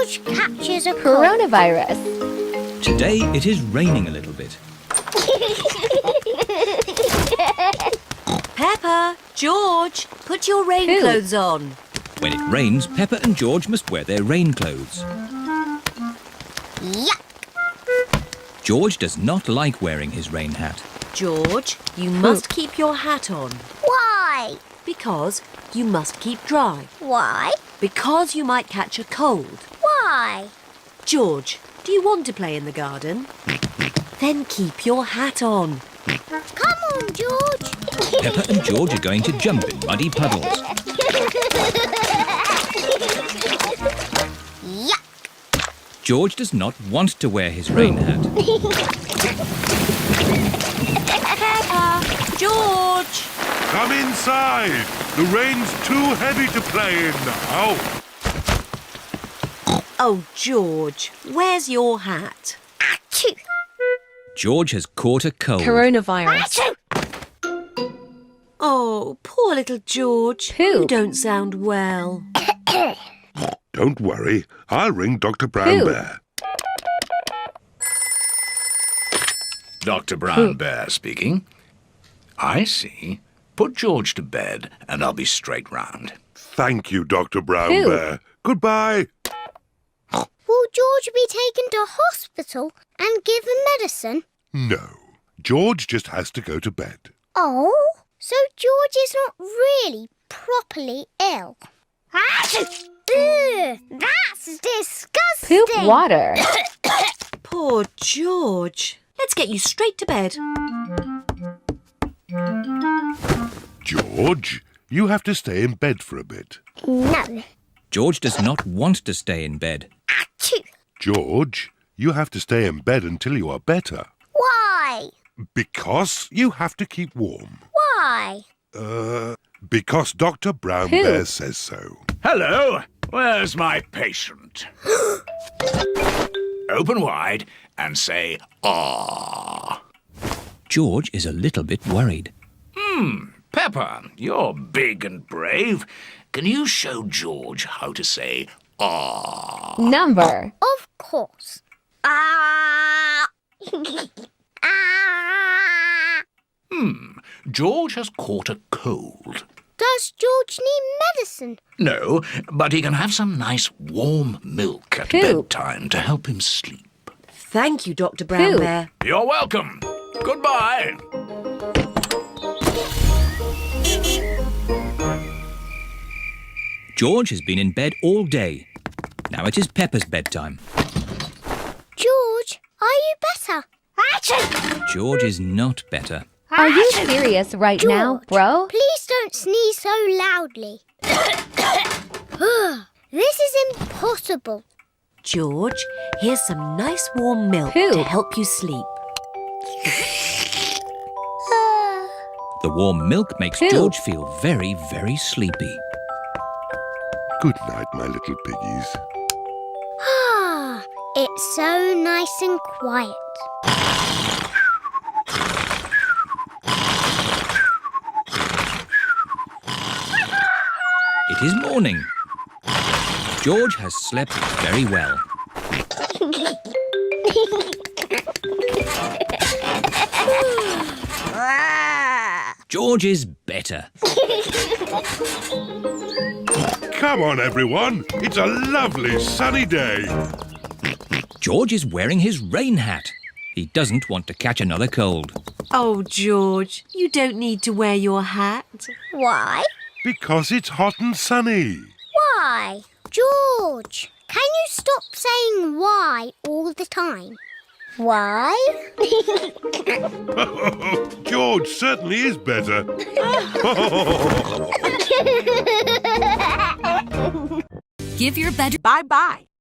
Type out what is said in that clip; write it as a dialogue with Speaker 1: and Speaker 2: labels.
Speaker 1: George catches a cold?
Speaker 2: Coronavirus.
Speaker 3: Today it is raining a little bit.
Speaker 4: Peppa, George, put your rain clothes on.
Speaker 3: When it rains, Peppa and George must wear their rain clothes.
Speaker 1: Yuck!
Speaker 3: George does not like wearing his rain hat.
Speaker 4: George, you must keep your hat on.
Speaker 1: Why?
Speaker 4: Because you must keep dry.
Speaker 1: Why?
Speaker 4: Because you might catch a cold.
Speaker 1: Why?
Speaker 4: George, do you want to play in the garden? Then keep your hat on.
Speaker 1: Come on, George.
Speaker 3: Peppa and George are going to jump in muddy puddles.
Speaker 1: Yuck!
Speaker 3: George does not want to wear his rain hat.
Speaker 4: Peppa, George!
Speaker 5: Come inside. The rain's too heavy to play in now.
Speaker 4: Oh, George, where's your hat?
Speaker 1: Achoo!
Speaker 3: George has caught a cold.
Speaker 2: Coronavirus.
Speaker 1: Achoo!
Speaker 4: Oh, poor little George.
Speaker 2: Poo.
Speaker 4: You don't sound well.
Speaker 5: Don't worry. I'll ring Dr. Brown Bear.
Speaker 6: Dr. Brown Bear speaking. I see. Put George to bed and I'll be straight round.
Speaker 5: Thank you, Dr. Brown
Speaker 2: Pooh.
Speaker 5: Bear. Goodbye.
Speaker 1: Will George be taken to hospital and given medicine?
Speaker 5: No. George just has to go to bed.
Speaker 1: Oh, so George is not really properly ill. Achoo! Ugh, that's disgusting.
Speaker 2: Poop water.
Speaker 4: Poor George. Let's get you straight to bed.
Speaker 5: George, you have to stay in bed for a bit.
Speaker 1: No.
Speaker 3: George does not want to stay in bed.
Speaker 1: Achoo!
Speaker 5: George, you have to stay in bed until you are better.
Speaker 1: Why?
Speaker 5: Because you have to keep warm.
Speaker 1: Why?
Speaker 5: Because Dr. Brown
Speaker 2: Pooh.
Speaker 5: Bear says so.
Speaker 6: Hello, where's my patient? Open wide and say, "Ah."
Speaker 3: George is a little bit worried.
Speaker 6: Peppa, you're big and brave. Can you show George how to say, "Ah"?
Speaker 2: Number.
Speaker 1: Of course. Ah! Ah!
Speaker 6: George has caught a cold.
Speaker 1: Does George need medicine?
Speaker 6: No, but he can have some nice warm milk at
Speaker 2: Poop.
Speaker 6: bedtime to help him sleep.
Speaker 4: Thank you, Dr. Brown
Speaker 2: Pooh.
Speaker 4: Bear.
Speaker 6: You're welcome. Goodbye.
Speaker 3: George has been in bed all day. Now it is Peppa's bedtime.
Speaker 1: George, are you better? Achoo!
Speaker 3: George is not better.
Speaker 2: Are you serious right now,
Speaker 1: George,
Speaker 2: bro?
Speaker 1: Please don't sneeze so loudly. This is impossible.
Speaker 4: George, here's some nice warm milk
Speaker 2: Pooh.
Speaker 4: to help you sleep.
Speaker 3: The warm milk makes
Speaker 2: Pooh.
Speaker 3: George feel very, very sleepy.
Speaker 5: Good night, my little piggies.
Speaker 1: Ah, it's so nice and quiet.
Speaker 3: It is morning. George has slept very well. George is better.
Speaker 5: Come on, everyone. It's a lovely sunny day.
Speaker 3: George is wearing his rain hat. He doesn't want to catch another cold.
Speaker 4: Oh, George, you don't need to wear your hat.
Speaker 1: Why?
Speaker 5: Because it's hot and sunny.
Speaker 1: Why? George, can you stop saying why all the time? Why?
Speaker 5: George certainly is better.
Speaker 7: Give your bedroom... Bye-bye.